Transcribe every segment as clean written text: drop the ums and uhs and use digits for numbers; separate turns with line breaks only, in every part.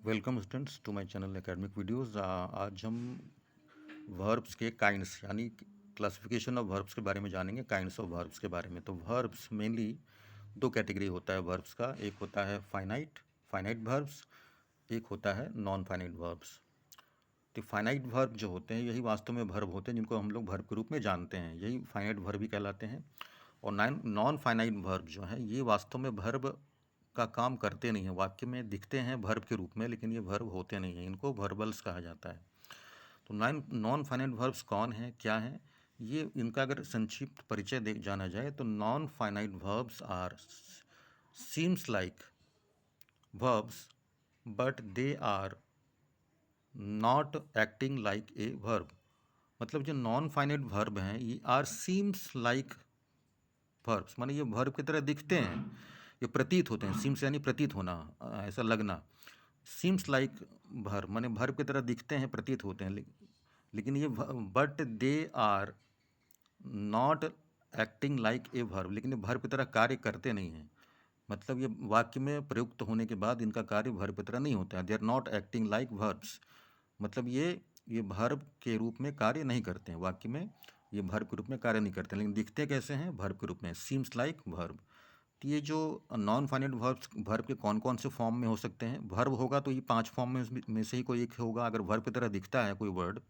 Welcome students to my channel academic videos. आज हम verbs के काइंड्स यानी क्लासिफिकेशन ऑफ वर्ब्स के बारे में जानेंगे, काइंड्स ऑफ वर्ब्स के बारे में। तो वर्ब्स मेनली दो कैटेगरी होता है वर्ब्स का, एक होता है फाइनाइट वर्ब्स, एक होता है नॉन फाइनाइट वर्ब्स। तो फाइनाइट वर्ब जो होते हैं यही वास्तव में वर्ब होते हैं जिनको हम लोग वर्ब के रूप में जानते हैं, यही फाइनाइट वर्ब ही कहलाते हैं। और नॉन फाइनाइट वर्ब जो है ये वास्तव में वर्ब का काम करते नहीं हैं, वाक्य में दिखते हैं वर्ब के रूप में लेकिन ये वर्ब होते नहीं हैं, इनको वर्बल्स कहा जाता है। तो नॉन फाइनाइट वर्ब्स कौन हैं, क्या हैं, ये इनका अगर संक्षिप्त परिचय देख जाना जाए तो non finite verbs are seems like verbs but they are not acting like a verb। मतलब जो नॉन फाइनाइट वर्ब हैं ये आर सीम्स लाइक वर्ब्स, माने ये वर्ब की तरह दिखते हैं, ये प्रतीत होते हैं। सीम्स यानी प्रतीत होना, ऐसा लगना। सीम्स लाइक वर्ब माने वर्ब की तरह दिखते हैं, प्रतीत होते हैं, लेकिन ये but they are not acting like a verb, लेकिन ये वर्ब की तरह कार्य करते नहीं हैं। मतलब ये वाक्य में प्रयुक्त होने के बाद इनका कार्य वर्ब की तरह नहीं होता है। They are not acting like verbs, मतलब ये वर्ब के रूप में कार्य नहीं करते हैं, वाक्य में ये वर्ब के रूप में कार्य नहीं करते, लेकिन दिखते कैसे हैं, वर्ब के रूप में, सीम्स लाइक वर्ब। तो ये जो नॉन फाइनाइट वर्ब्स, वर्ब के कौन कौन से फॉर्म में हो सकते हैं? वर्ब होगा तो ये 5 फॉर्म में से ही कोई एक होगा। अगर वर्ब की तरह दिखता है कोई वर्ड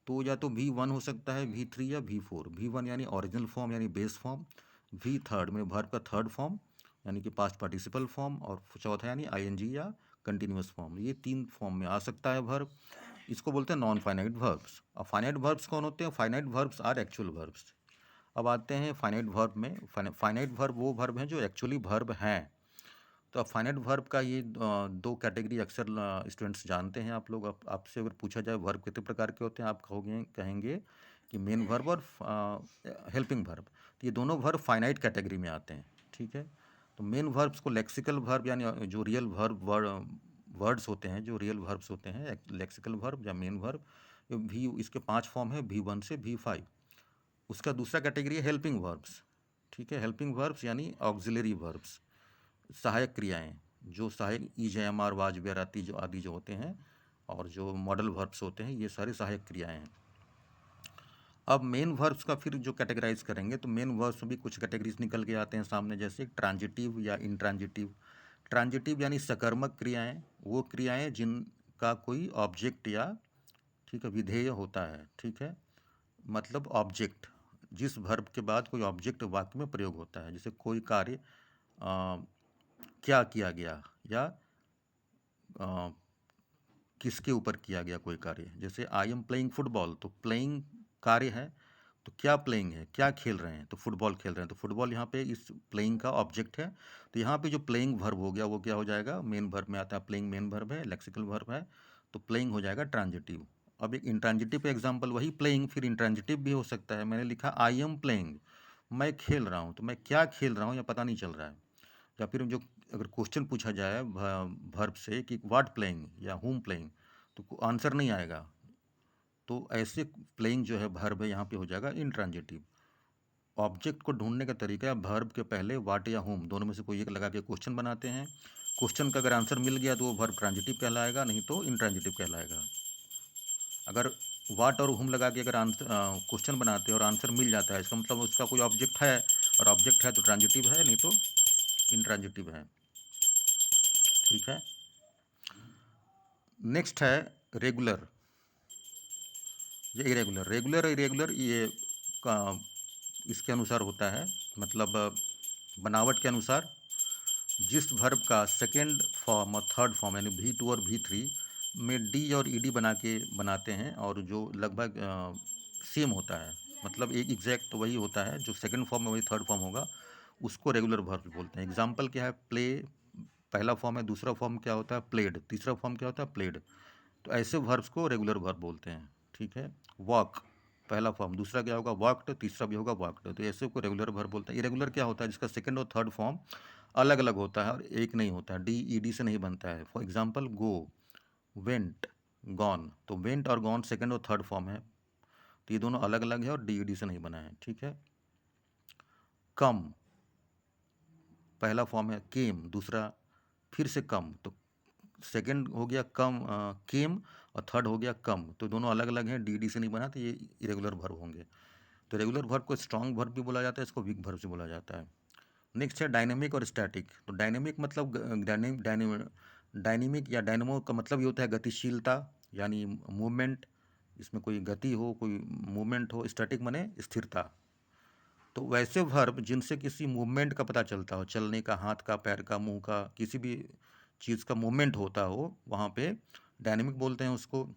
तो या तो V1 हो सकता है, V3 या V4। V1 यानी ओरिजिनल फॉर्म यानी बेस फॉर्म, V3 में वर्ब का थर्ड फॉर्म यानी कि पास्ट पार्टिसिपल फॉर्म, और चौथा यानी ING या कंटिन्यूस फॉर्म। ये 3 फॉर्म में आ सकता है वर्ब, इसको बोलते हैं नॉन फाइनाइट वर्ब्स। और फाइनाइट वर्ब्स कौन होते हैं? Finite verbs are actual verbs. अब आते हैं फाइनाइट वर्ब में। फाइनाइट वर्ब वो वर्ब हैं जो एक्चुअली वर्ब हैं। तो अब फाइनाइट वर्ब का ये दो कैटेगरी अक्सर स्टूडेंट्स जानते हैं आप लोग। आपसे अगर पूछा जाए वर्ब कितने प्रकार के होते हैं, आप कहेंगे कि मेन वर्ब और हेल्पिंग वर्ब। तो ये दोनों वर्ब फाइनाइट कैटेगरी में आते हैं, ठीक है। तो मेन वर्ब्स को लेक्सिकल वर्ब यानी जो रियल वर्ड्स होते हैं, जो रियल वर्ब्स होते हैं, लेक्सिकल वर्ब या मेन वर्ब, भी इसके 5 फॉर्म है, V1 से V5। उसका दूसरा कैटेगरी है हेल्पिंग वर्ब्स, ठीक है। हेल्पिंग वर्ब्स यानी ऑक्सिलरी वर्ब्स, सहायक क्रियाएं, जो सहायक EJMR वाज वेयर आदि जो होते हैं, और जो मॉडल वर्ब्स होते हैं, ये सारी सहायक क्रियाएं हैं। अब मेन वर्ब्स का फिर जो कैटेगराइज करेंगे तो मेन वर्ब्स में भी कुछ कैटेगरीज निकल के आते हैं सामने, जैसे ट्रांजिटिव या इंट्रांजिटिव। ट्रांजिटिव यानी सकर्मक क्रियाएं, वो क्रियाएं जिनका कोई ऑब्जेक्ट या, ठीक है, विधेय होता है, ठीक है। मतलब ऑब्जेक्ट, जिस वर्ब के बाद कोई ऑब्जेक्ट वाक्य में प्रयोग होता है, जैसे कोई कार्य क्या किया गया या किसके ऊपर किया गया कोई कार्य। जैसे आई एम प्लेइंग फुटबॉल, तो प्लेइंग कार्य है, तो क्या प्लेइंग है, क्या खेल रहे हैं, तो फुटबॉल खेल रहे हैं, तो फुटबॉल यहाँ पे इस प्लेइंग का ऑब्जेक्ट है। तो यहाँ पे जो प्लेइंग वर्ब हो गया वो क्या हो जाएगा, मेन वर्ब में आता है। प्लेइंग मेन वर्ब है, लेक्सिकल वर्ब है, तो प्लेइंग हो जाएगा ट्रांजिटिव। अब एक इंट्रांजिटिव एग्जाम्पल, वही प्लेइंग फिर इंट्रांजिटिव भी हो सकता है। मैंने लिखा आई एम प्लेइंग, मैं खेल रहा हूँ, तो मैं क्या खेल रहा हूँ या पता नहीं चल रहा है। या फिर जो अगर क्वेश्चन पूछा जाए वर्ब से कि व्हाट प्लेइंग या हुम प्लेइंग, तो आंसर नहीं आएगा। तो ऐसे प्लेइंग जो है वर्ब है यहाँ पे हो जाएगा इंट्रांजिटिव। ऑब्जेक्ट को ढूंढने का तरीका है, वर्ब के पहले व्हाट या हुम दोनों में से कोई एक लगा के क्वेश्चन बनाते हैं। क्वेश्चन का अगर आंसर मिल गया तो वो वर्ब ट्रांजिटिव कहलाएगा, नहीं तो इंट्रांजिटिव कहलाएगा। अगर व्हाट और हुम लगा के अगर आंसर क्वेश्चन बनाते हैं और आंसर मिल जाता है, इसका मतलब उसका कोई ऑब्जेक्ट है, और ऑब्जेक्ट है तो ट्रांजिटिव है, नहीं तो इंट्रांजिटिव है, ठीक है। नेक्स्ट है रेगुलर या इरेगुलर। रेगुलर और इरेगुलर ये का इसके अनुसार होता है, मतलब बनावट के अनुसार। जिस वर्ब का सेकेंड फॉर्म और थर्ड फॉर्म यानी V2 और V3 में डी और ईडी बना के बनाते हैं, और जो लगभग सेम होता है, मतलब एक एग्जैक्ट वही होता है, जो सेकंड फॉर्म में वही थर्ड फॉर्म होगा, उसको रेगुलर वर्ब बोलते हैं। एग्जाम्पल क्या है, प्ले पहला फॉर्म है, दूसरा फॉर्म क्या होता है, प्लेड, तीसरा फॉर्म क्या होता है, प्लेड। तो ऐसे वर्ब्स को रेगुलर वर्ब बोलते हैं, ठीक है। वॉक पहला फॉर्म, दूसरा क्या होगा वॉक्ड, तीसरा भी होगा वॉक्ड, तो ऐसे को रेगुलर वर्ब बोलते हैं। इरेगुलर क्या होता है, जिसका सेकंड और थर्ड फॉर्म अलग अलग होता है और एक नहीं होता है, DED से नहीं बनता है। For example go, went, gone. तो वेंट और गॉन सेकंड और थर्ड फॉर्म है, तो ये दोनों अलग अलग है और DED से नहीं बना है, ठीक है। कम पहला फॉर्म है, केम दूसरा, फिर से कम, तो सेकंड हो गया केम, और थर्ड हो गया कम, तो दोनों अलग अलग हैं, डी से नहीं बना, तो ये इरेगुलर वर्ब होंगे। तो रेगुलर वर्ब को स्ट्रॉन्ग वर्ब भी बोला जाता है, इसको वीक वर्ब से बोला जाता है। नेक्स्ट है डायनेमिक और स्टैटिक। तो डायनेमिक मतलब डायनेमिक या डायनेमो का मतलब ये होता है गतिशीलता, यानी मूवमेंट, इसमें कोई गति हो, कोई मूवमेंट हो। स्टैटिक माने स्थिरता। तो वैसे वर्ब जिनसे किसी मूवमेंट का पता चलता हो, चलने का, हाथ का, पैर का, मुंह का, किसी भी चीज़ का मूवमेंट होता हो, वहाँ पे डायनेमिक बोलते हैं उसको।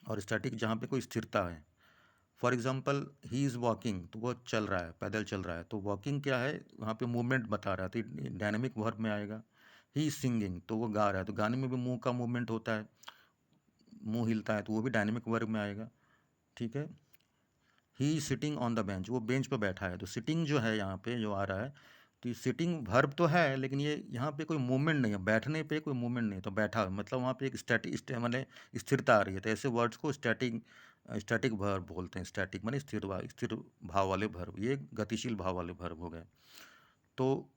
और स्टैटिक जहाँ पे कोई स्थिरता है। For example he is walking, तो वो चल रहा है, पैदल चल रहा है, तो वॉकिंग क्या है, वहाँ पे मूवमेंट बता रहा है, तो डायनेमिक वर्ब में आएगा। ही इज़ सिंगिंग, तो वो गा रहा है, तो गाने में भी मुंह का मूवमेंट होता है, मुंह हिलता है, तो वो भी डायनेमिक वर्ब में आएगा। ठीक है। ही सिटिंग ऑन द बेंच, वो बेंच पर बैठा है, तो सिटिंग जो है यहाँ पे जो आ रहा है, तो ये सिटिंग वर्ब तो है, लेकिन ये यहाँ पे कोई मूवमेंट नहीं है, बैठने पे कोई मूवमेंट नहीं है, तो बैठा मतलब वहाँ पे एक मतलब स्थिरता आ रही है। तो ऐसे वर्ड्स को स्टैटिक वर्ब बोलते हैं। स्टैटिक माने स्थिर भाव वाले वर्ब, ये गतिशील भाव वाले वर्ब हो गए। तो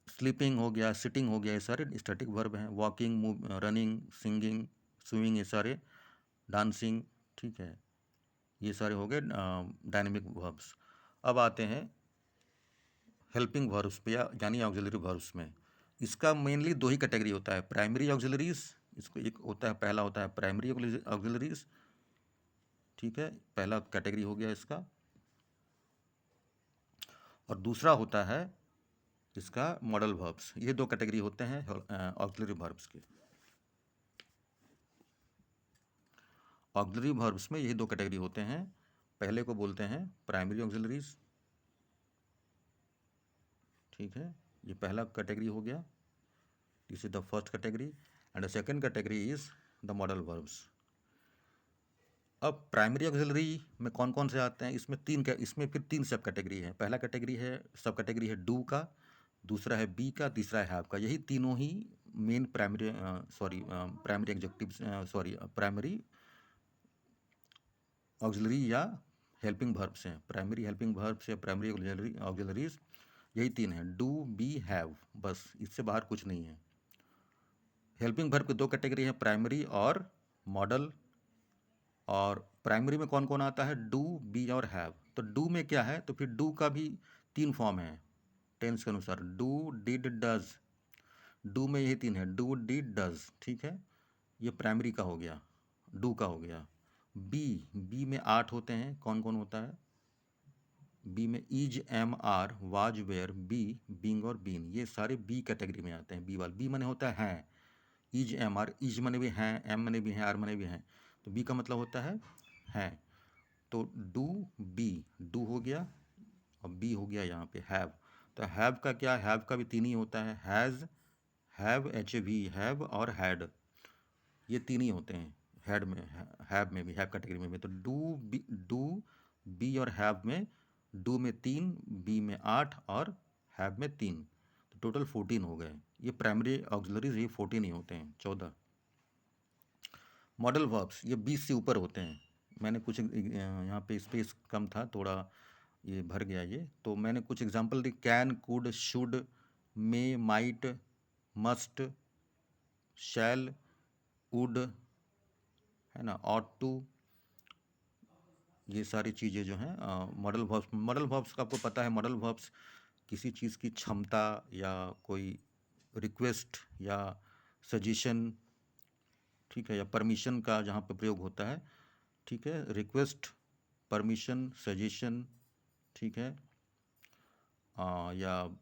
स्लीपिंग हो गया, सिटिंग हो गया, ये सारे स्टैटिक वर्ब हैं। वॉकिंग, रनिंग, सिंगिंग, स्विमिंग, ये सारे, डांसिंग, ठीक है, ये सारे हो गए डायनेमिक वर्ब्स। अब आते हैं हेल्पिंग वर्ब्स पे, यानी ऑक्सिलरी वर्ब्स में। इसका मेनली दो ही कैटेगरी होता है, प्राइमरी ऑक्सिलरीज, इसको एक होता है, पहला होता है प्राइमरी ऑक्सिलरीज, ठीक है, पहला कैटेगरी हो गया इसका। और दूसरा होता है इसका मॉडल वर्ब्स। ये दो कैटेगरी होते हैं ऑक्सिलरी वर्ब्स के। ऑक्सिलरी वर्ब्स में यही दो कैटेगरी होते हैं। पहले को बोलते हैं प्राइमरी ऑक्सिलरीज, ठीक है, ये पहला कैटेगरी हो गया, this is the first category. And the second category is the modal verbs. अब प्राइमरी ऑक्सिलरी में कौन कौन से आते हैं, इसमें फिर तीन सब कैटेगरी है। पहला कैटेगरी है, सब कैटेगरी है डू का, दूसरा है बी का, तीसरा है हैव का। यही तीनों ही main primary executive primary auxiliary या हेल्पिंग वर्ब्स हैं। प्राइमरी हेल्पिंग वर्ब्स या प्राइमरी ऑक्सिलरीज यही तीन हैं, डू, बी, हैव, बस इससे बाहर कुछ नहीं है। हेल्पिंग वर्ब की दो कैटेगरी है, प्राइमरी और मॉडल। और प्राइमरी में कौन कौन आता है, डू, बी और हैव। तो डू में क्या है, तो फिर डू का भी तीन फॉर्म है टेंस के अनुसार, डू, डिड, डज। डू में यही तीन है, डू, डिड, डज, ठीक है, ये प्राइमरी का हो गया, डू का हो गया। बी में 8 होते हैं, कौन कौन होता है, बी में is, am, are, was, were, be, being और बीन, ये सारे बी कैटेगरी में आते हैं। बी वाले, बी मने होता है इज, एम, आर, इज मने भी हैं, एम मने भी हैं, आर मने भी हैं, तो बी का मतलब होता है। तो डू, बी, डू हो गया, और बी हो गया यहाँ पे हैव। तो हैव का क्या, हैव का भी तीन ही होता है, has, have, H A V, have और हैड, ये तीन ही होते हैं। हैड में, हैव में भी, हैव कैटेगरी में भी। तो डू, बी और हैव में, डू में 3, बी में 8 और हैव में 3, तो टोटल 14 हो गए। ये प्राइमरी ऑक्सिलरीज ये 14 ही होते हैं, 14। मॉडल वर्ब्स ये 20 से ऊपर होते हैं। मैंने कुछ यहाँ पे स्पेस कम था थोड़ा, ये भर गया ये, तो मैंने कुछ एग्जांपल दी, can, could, should, may, might, must, shall, would, है ना, ऑट टू, ये सारी चीज़ें जो हैं मॉडल वर्ब्स। मॉडल वर्ब्स का आपको पता है, मॉडल वर्ब्स किसी चीज़ की क्षमता या कोई रिक्वेस्ट या सजेशन, ठीक है, या परमिशन का जहाँ पे प्रयोग होता है, ठीक है, रिक्वेस्ट, परमिशन, सजेशन, ठीक है, या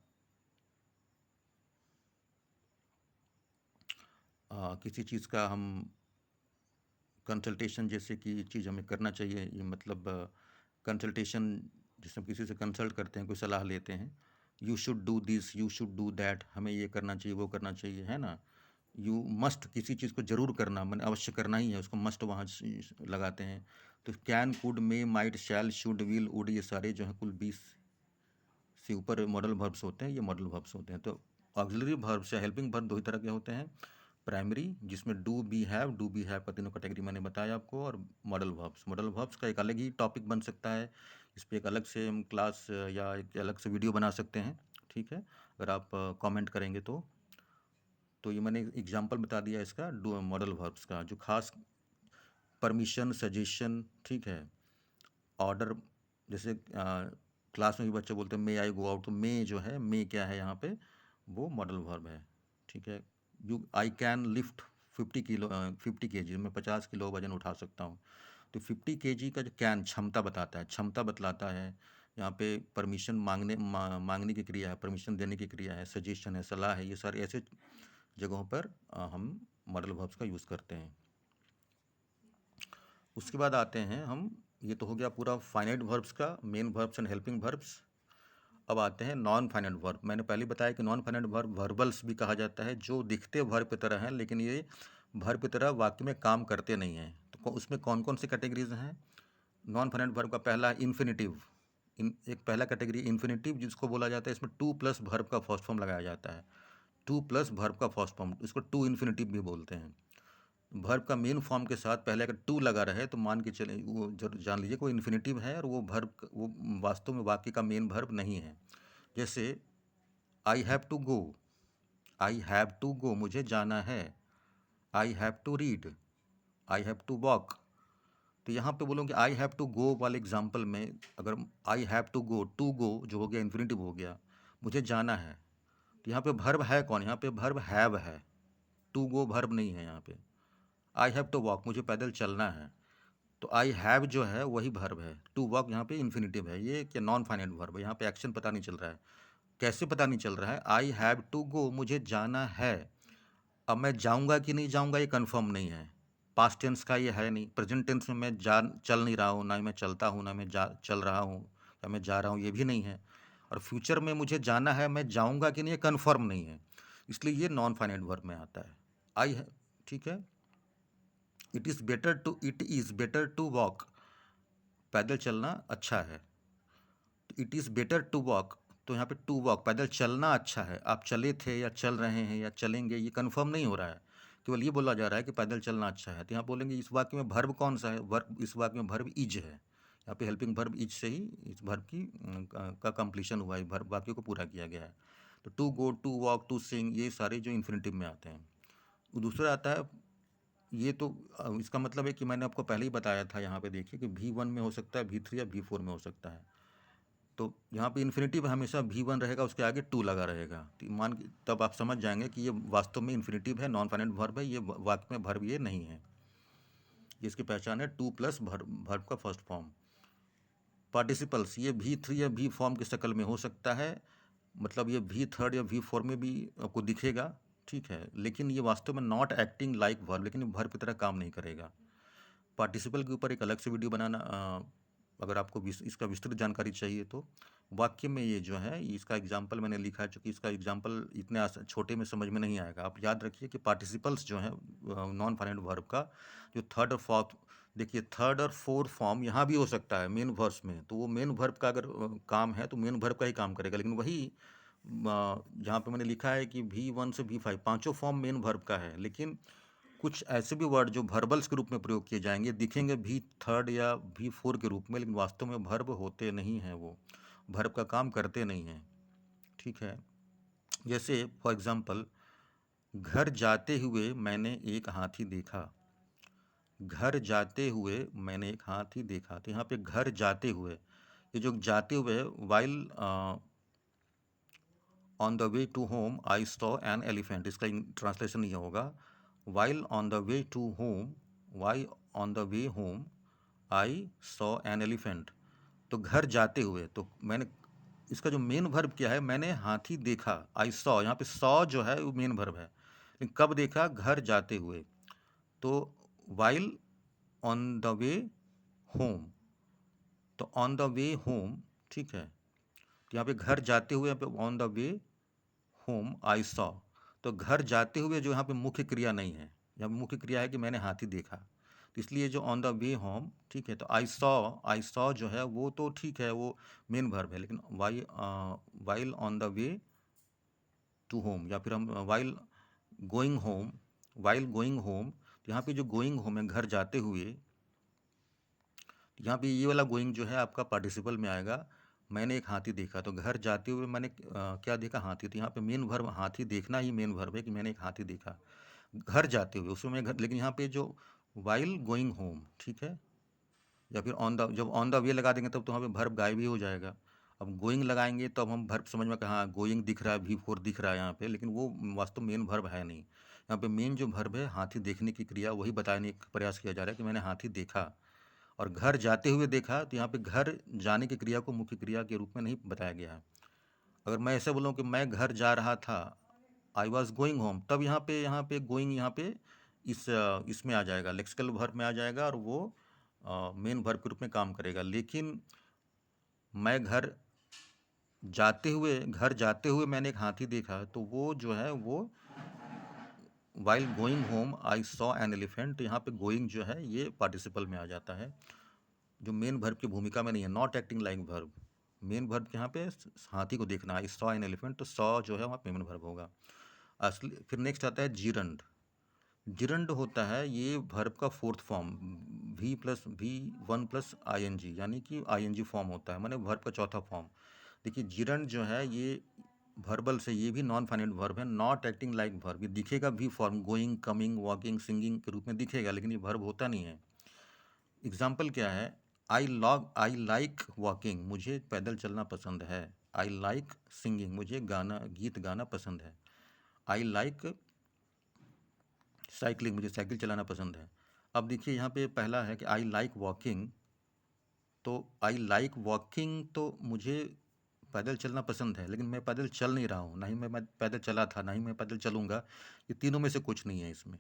किसी चीज़ का हम कंसल्टेशन, जैसे कि चीज़ हमें करना चाहिए, ये मतलब कंसल्टेशन, जैसे हम किसी से कंसल्ट करते हैं, कोई सलाह लेते हैं, you should do this, you should do that, हमें ये करना चाहिए, वो करना चाहिए, है ना। यू मस्ट, किसी चीज़ को ज़रूर करना, मैंने अवश्य करना ही है, उसको मस्ट वहाँ लगाते हैं। तो can, could, may, might, shall, should, will, would, ये सारे जो हैं कुल 20 से ऊपर मॉडल वर्ब्स होते हैं, ये मॉडल वर्ब्स होते हैं। तो ऑक्सिलरी वर्ब्स या हेल्पिंग वर्ब दो ही तरह के होते हैं, प्राइमरी जिसमें डू, बी हैव का तीनों कैटेगरी मैंने बताया आपको, और मॉडल वर्ब्स का एक अलग ही टॉपिक बन सकता है, इस पर एक अलग से हम क्लास या एक अलग से वीडियो बना सकते हैं, ठीक है, अगर आप कमेंट करेंगे तो। तो ये मैंने एग्जांपल बता दिया इसका मॉडल वर्ब्स का, जो खास परमिशन, सजेशन, ठीक है, ऑर्डर। जैसे क्लास में भी बच्चे बोलते हैं मे आई गो आउट, तो मे जो है, मे क्या है यहाँ पे, वो मॉडल वर्ब है, ठीक है। You I can lift 50 KG, मैं 50 किलो वजन उठा सकता हूँ। तो 50 केजी का जो कैन क्षमता बताता है, क्षमता बतलाता है। यहाँ पे परमिशन मांगने की क्रिया है, परमिशन देने की क्रिया है, सजेशन है, सलाह है, ये सारे ऐसे जगहों पर हम मॉडल वर्ब्स का यूज़ करते हैं। उसके बाद आते हैं हम, ये तो हो गया पूरा फाइनाइट वर्ब्स का, main verbs and helping verbs. अब आते हैं नॉन फाइनाइट वर्ब। मैंने पहले बताया कि नॉन फाइनाइट वर्ब वर्बल्स भी कहा जाता है, जो दिखते वर्ब की तरह हैं लेकिन ये वर्ब की तरह वाक्य में काम करते नहीं हैं। तो उसमें कौन कौन सी कैटेगरीज हैं? नॉन फाइनाइट वर्ब का पहला है इन्फिनिटिव। एक पहला कैटेगरी इन्फिनिटिव, जिसको बोला जाता है, इसमें टू प्लस वर्ब का फर्स्ट फॉर्म लगाया जाता है। टू प्लस वर्ब का फर्स्ट फॉर्म, इसको टू इन्फिनिटिव भी बोलते हैं। वर्ब का मेन फॉर्म के साथ पहले अगर टू लगा रहे तो मान के चले, वो जान लीजिए कोई इन्फिनिटिव है, और वो वर्ब वो वास्तव में वाक्य का मेन वर्ब नहीं है। जैसे I have to go, I have to go, मुझे जाना है। I have to read, I have to walk. तो यहाँ पे बोलूँ कि आई हैव टू गो वाले एग्जाम्पल में, अगर आई हैव टू गो जो हो गया इन्फिनिटिव हो गया, मुझे जाना है, तो यहाँ पे वर्ब है कौन? यहाँ पे वर्ब हैव है, टू गो वर्ब नहीं है यहाँ पे। आई हैव टू वॉक, मुझे पैदल चलना है, तो आई हैव जो है वही वर्ब है। टू वॉक यहाँ पे इन्फिनिटिव है, ये क्या नॉन फाइनाइट वर्ब है, यहाँ पे एक्शन पता नहीं चल रहा है। कैसे पता नहीं चल रहा है? आई हैव टू गो, मुझे जाना है। अब मैं जाऊँगा कि नहीं जाऊँगा ये कन्फर्म नहीं है, पास्ट टेंस का ये है नहीं। प्रेजेंट टेंस में मैं चल नहीं रहा हूँ, ना ही मैं चलता हूँ, ना मैं चल रहा हूँ, या मैं जा रहा हूँ, ये भी नहीं है। और फ्यूचर में मुझे जाना है, मैं जाऊँगा कि नहीं ये कन्फर्म नहीं है, इसलिए ये नॉन फाइनाइट वर्ब में आता है। आई है, ठीक है। It is better to walk, पैदल चलना अच्छा है। It is better to walk, तो यहाँ पे टू वॉक, पैदल चलना अच्छा है। आप चले थे या चल रहे हैं या चलेंगे, ये कंफर्म नहीं हो रहा है, केवल ये बोला जा रहा है कि पैदल चलना अच्छा है। तो यहाँ बोलेंगे इस वाक्य में वर्ब कौन सा है? वर्ब, इस वाक्य में वर्ब इज है। यहाँ पे हेल्पिंग वर्ब इज से ही इस वर्ब की का कंप्लीशन हुआ है, वर्ब वाक्य को पूरा किया गया है। तो to go, to walk, to sing, ये सारे जो इन्फिनिटिव में आते हैं। दूसरा आता है, ये तो इसका मतलब है कि मैंने आपको पहले ही बताया था, यहाँ पे देखिए कि V1 में हो सकता है, V3 या V4 में हो सकता है। तो यहाँ पे इन्फिनिटिव हमेशा V1 रहेगा, उसके आगे टू लगा रहेगा, तो मान के तब आप समझ जाएंगे कि ये वास्तव में इन्फिनिटिव है, नॉन फाइनाइट वर्ब है, ये वाक्य में वर्ब ये नहीं है। इसकी पहचान है टू प्लस वर्ब का फर्स्ट फॉर्म। पार्टिसिपल्स, ये V3 या V फॉर्म की शक्ल में हो सकता है, मतलब ये V3 या V4 में भी आपको दिखेगा, ठीक है, लेकिन ये वास्तव में नॉट एक्टिंग लाइक वर्ब, लेकिन वर्ब की तरह काम नहीं करेगा। पार्टिसिपल के ऊपर एक अलग से वीडियो बनाना, अगर आपको इसका विस्तृत जानकारी चाहिए तो। वाक्य में ये जो है, इसका एग्जाम्पल मैंने लिखा है, चूँकि इसका एग्जाम्पल इतने छोटे में समझ में नहीं आएगा। आप याद रखिए कि पार्टिसिपल्स जो है नॉन फाइनाइट वर्ब का, जो थर्ड और फोर्थ, देखिए थर्ड और फोर्थ फॉर्म यहाँ भी हो सकता है मेन वर्ब्स में, तो वो मेन वर्ब का अगर काम है तो मेन वर्ब का ही काम करेगा। लेकिन वही जहाँ पे मैंने लिखा है कि V1 से V5 पांचों फॉर्म मेन वर्ब का है, लेकिन कुछ ऐसे भी वर्ड जो वर्बल्स के रूप में प्रयोग किए जाएंगे, दिखेंगे V3 या V4 के रूप में, लेकिन वास्तव में वर्ब होते नहीं हैं, वो वर्ब का काम करते नहीं हैं, ठीक है। जैसे फॉर एग्जांपल, घर जाते हुए मैंने एक हाथी देखा। घर जाते हुए मैंने एक हाथी देखा, तो यहाँ पे घर जाते हुए, ये जो जाते हुए, while on the way to home I saw an elephant, इसका ट्रांसलेशन ये होगा, while on the way to home, while on the way home I saw an elephant. तो घर जाते हुए, तो मैंने, इसका जो मेन वर्ब क्या है, मैंने हाथी देखा, आई सॉ, यहाँ पे सॉ जो है वो मेन वर्ब है, लेकिन कब देखा? घर जाते हुए। तो while on the way home, तो ऑन द वे होम, ठीक है, तो यहाँ पे घर जाते हुए, यहाँ पे on the way home I saw, तो घर जाते हुए जो यहाँ पे मुख्य क्रिया नहीं है, यहाँ पे मुख्य क्रिया है कि मैंने हाथी देखा, तो इसलिए जो ऑन द वे होम, ठीक है, तो आई सॉ जो है वो तो ठीक है, वो मेन वर्ब है, लेकिन while on the way to home, या फिर हम while going home, while going home, तो यहाँ पे जो गोइंग होम है, घर जाते हुए, यहाँ पे ये वाला गोइंग जो है आपका पार्टिसिपल में आएगा, मैंने एक हाथी देखा, तो घर जाते हुए मैंने क्या देखा? हाथी। तो यहाँ पे मेन वर्ब हाथी देखना ही मेन वर्ब है कि मैंने एक हाथी देखा। घर जाते हुए उसमें मैं घर, लेकिन यहाँ पे जो व्हाइल गोइंग होम, ठीक है, या फिर ऑन द, जब ऑन द वे लगा देंगे तब तो वहाँ पे वर्ब गायब ही हो जाएगा। अब गोइंग लगाएंगे तो अब हम वर्ब समझ में, कहाँ गोइंग दिख रहा है, V4 दिख रहा है यहाँ पे, लेकिन वो वास्तव मेन वर्ब है नहीं। यहाँ पे मेन जो वर्ब है हाथी देखने की क्रिया, वही बताने का प्रयास किया जा रहा है कि मैंने हाथी देखा। और घर जाते हुए देखा, तो यहाँ पे घर जाने की क्रिया को मुख्य क्रिया के रूप में नहीं बताया गया है। अगर मैं ऐसे बोलूँ कि मैं घर जा रहा था, आई वॉज गोइंग होम, तब यहाँ पे गोइंग, यहाँ पे इसमें आ जाएगा, लेक्सिकल वर्ब में आ जाएगा, और वो मेन वर्ब के रूप में काम करेगा। लेकिन मैं घर जाते हुए मैंने एक हाथी देखा, तो वो जो है वो while going home I saw an elephant, यहाँ पे गोइंग जो है ये पार्टिसिपल में आ जाता है, जो मेन वर्ब की भूमिका में नहीं है, not acting like verb. Main verb यहाँ पे हाथी को देखना, आई सॉ एन एलिफेंट, तो सॉ जो है वहाँ मेन वर्ब होगा असली। फिर नेक्स्ट आता है जिरंड। जिरंड होता है ये वर्ब का फोर्थ फॉर्म, V+V1+ing, यानी कि ing फॉर्म होता है, माने वर्ब का चौथा फॉर्म। देखिए जिरंड जो है ये वर्बल से, ये भी नॉन फाइनाइट वर्ब है, नॉट एक्टिंग लाइक वर्ब। ये दिखेगा भी form, going, coming, walking, singing के रूप में दिखेगा, लेकिन ये वर्ब होता नहीं है। एग्जाम्पल क्या है? आई लाइक वॉकिंग, मुझे पैदल चलना पसंद है। आई लाइक सिंगिंग, मुझे गीत गाना पसंद है। आई लाइक साइकिलिंग, मुझे साइकिल चलाना पसंद है। अब देखिए यहाँ पे पहला है कि आई लाइक वॉकिंग, तो आई लाइक वॉकिंग तो मुझे पैदल चलना पसंद है, लेकिन मैं पैदल चल नहीं रहा हूँ, ना ही मैं पैदल चला था, ना ही मैं पैदल चलूँगा। ये तीनों में से कुछ नहीं है इसमें,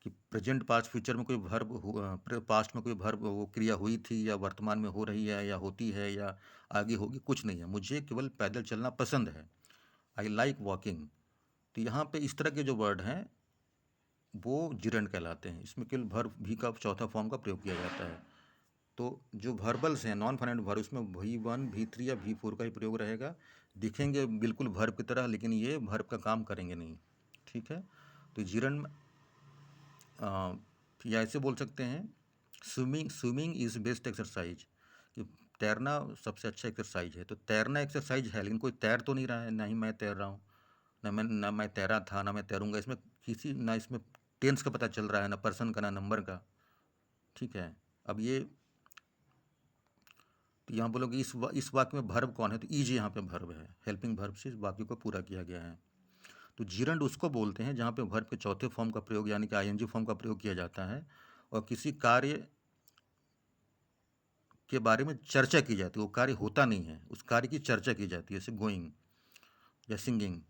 कि प्रेजेंट, पास्ट, फ्यूचर में कोई वर्ब, पास्ट में कोई वर्ब वो क्रिया हुई थी, या वर्तमान में हो रही है, या होती है, या आगे होगी, कुछ नहीं है। मुझे केवल पैदल चलना पसंद है, आई लाइक वॉकिंग। तो यहाँ पे इस तरह के जो वर्ड हैं वो जिरंड कहलाते हैं। इसमें केवल वर्ब भी का चौथा फॉर्म का प्रयोग किया जाता है। तो जो वर्बल्स हैं नॉन फाइनाइट वर्ब, उसमें V1, V3 या V4 का ही प्रयोग रहेगा। दिखेंगे बिल्कुल वर्ब की तरह, लेकिन ये वर्ब का काम करेंगे नहीं, ठीक है। तो जिरंड या ऐसे बोल सकते हैं, स्विमिंग इज़ बेस्ट एक्सरसाइज, कि तैरना सबसे अच्छा एक्सरसाइज है। तो तैरना एक्सरसाइज है, लेकिन कोई तैर तो नहीं रहा है, ना ही मैं तैर रहा हूँ, ना मैं तैरा था, ना मैं तैरूंगा। इसमें ना इसमें टेंस का पता चल रहा है, ना पर्सन का, ना नंबर का, ठीक है। अब ये तो यहाँ बोलोगे इस वाक्य में भर्ब कौन है, तो ईज यहाँ पे भर्ब है, हेल्पिंग भर्ब से इस वाक्य को पूरा किया गया है। तो जिरंड उसको बोलते हैं जहाँ पे वर्ब के चौथे फॉर्म का प्रयोग, यानी कि आईएनजी फॉर्म का प्रयोग किया जाता है, और किसी कार्य के बारे में चर्चा की जाती है। वो कार्य होता नहीं है, उस कार्य की चर्चा की जाती है, जैसे गोइंग या सिंगिंग।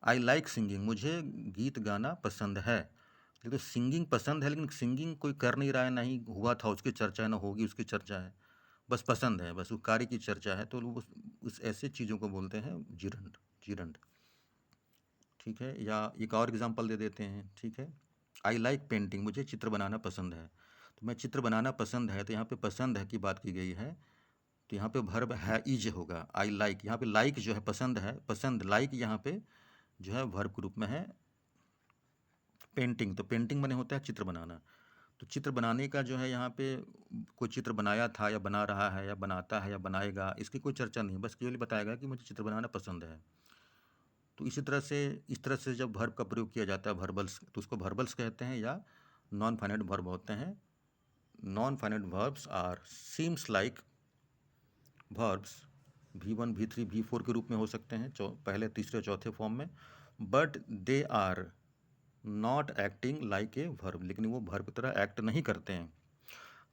आई लाइक सिंगिंग, मुझे गीत गाना पसंद है। लेकिन तो सिंगिंग पसंद है, लेकिन सिंगिंग कोई कर नहीं रहा है, ना ही हुआ था उसकी चर्चा है, ना होगी उसकी चर्चा है, बस पसंद है, बस वो कार्य की चर्चा है। तो लोग उस ऐसे चीज़ों को बोलते हैं जिरंड, जिरंड, ठीक है। या एक और एग्जांपल दे देते हैं, ठीक है। आई लाइक पेंटिंग, मुझे चित्र बनाना पसंद है। तो मैं चित्र बनाना पसंद है, तो यहाँ पे पसंद है की बात की गई है, तो यहाँ पे वर्ब है इज होगा। आई लाइक, यहाँ पे लाइक जो है पसंद है, पसंद, लाइक यहाँ पे जो है वर्ब के रूप में है। पेंटिंग, तो पेंटिंग माने होता है चित्र बनाना। तो चित्र बनाने का जो है यहाँ पे कोई चित्र बनाया था, या बना रहा है, या बनाता है, या बनाएगा, इसकी कोई चर्चा नहीं, बस केवल बताएगा कि मुझे चित्र बनाना पसंद है। तो इस तरह से जब वर्ब का प्रयोग किया जाता है वर्बल्स, तो उसको वर्बल्स कहते हैं, या नॉन फाइनाइट वर्ब होते हैं। Non finite verbs are seems like verbs, V1, V3, V4 के रूप में हो सकते हैं, पहले, तीसरे, चौथे फॉर्म में, but they are not acting like a verb, लेकिन वो वर्ब की तरह एक्ट नहीं करते हैं।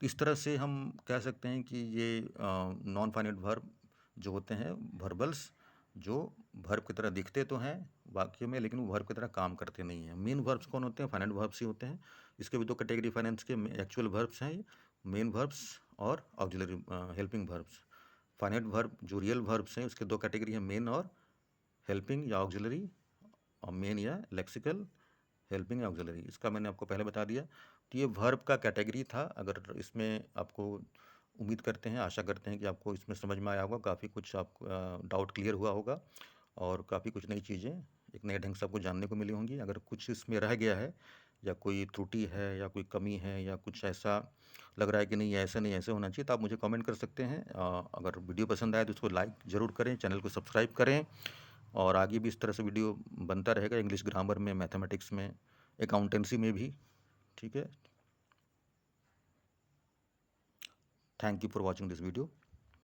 तो इस तरह से हम कह सकते हैं कि ये नॉन फाइनाइट वर्ब जो होते हैं, वर्बल्स, जो वर्ब की तरह दिखते तो हैं वाक्य में, लेकिन वो वर्ब की तरह काम करते नहीं हैं। मेन वर्ब्स कौन होते हैं? फाइनाइट वर्ब्स ही होते हैं। इसके भी दो कैटेगरी फाइनेंस के एक्चुअल वर्ब्स हैं, मेन वर्ब्स और auxiliary helping verbs. Finite verb जो रियल वर्ब्स हैं उसके दो कैटेगरी हैं, मेन और हेल्पिंग या ऑक्सिलरी, और मेन या लेक्सिकल, हेल्पिंग या ऑक्सिलरी, इसका मैंने आपको पहले बता दिया। तो ये वर्ब का कैटेगरी था। अगर इसमें आपको, उम्मीद करते हैं, आशा करते हैं कि आपको इसमें समझ में आया होगा, काफ़ी कुछ आपको डाउट क्लियर हुआ होगा, और काफ़ी कुछ नई चीज़ें एक नए ढंग से आपको जानने को मिली होंगी। अगर कुछ इसमें रह गया है या कोई त्रुटि है या कोई कमी है या कुछ ऐसा लग रहा है कि नहीं ये ऐसा नहीं ऐसे होना चाहिए, तो आप मुझे कमेंट कर सकते हैं। अगर वीडियो पसंद आए तो उसको लाइक ज़रूर करें, चैनल को सब्सक्राइब करें, और आगे भी इस तरह से वीडियो बनता रहेगा, इंग्लिश ग्रामर में, मैथमेटिक्स में, अकाउंटेंसी में भी। ठीक है, thank you for watching this video.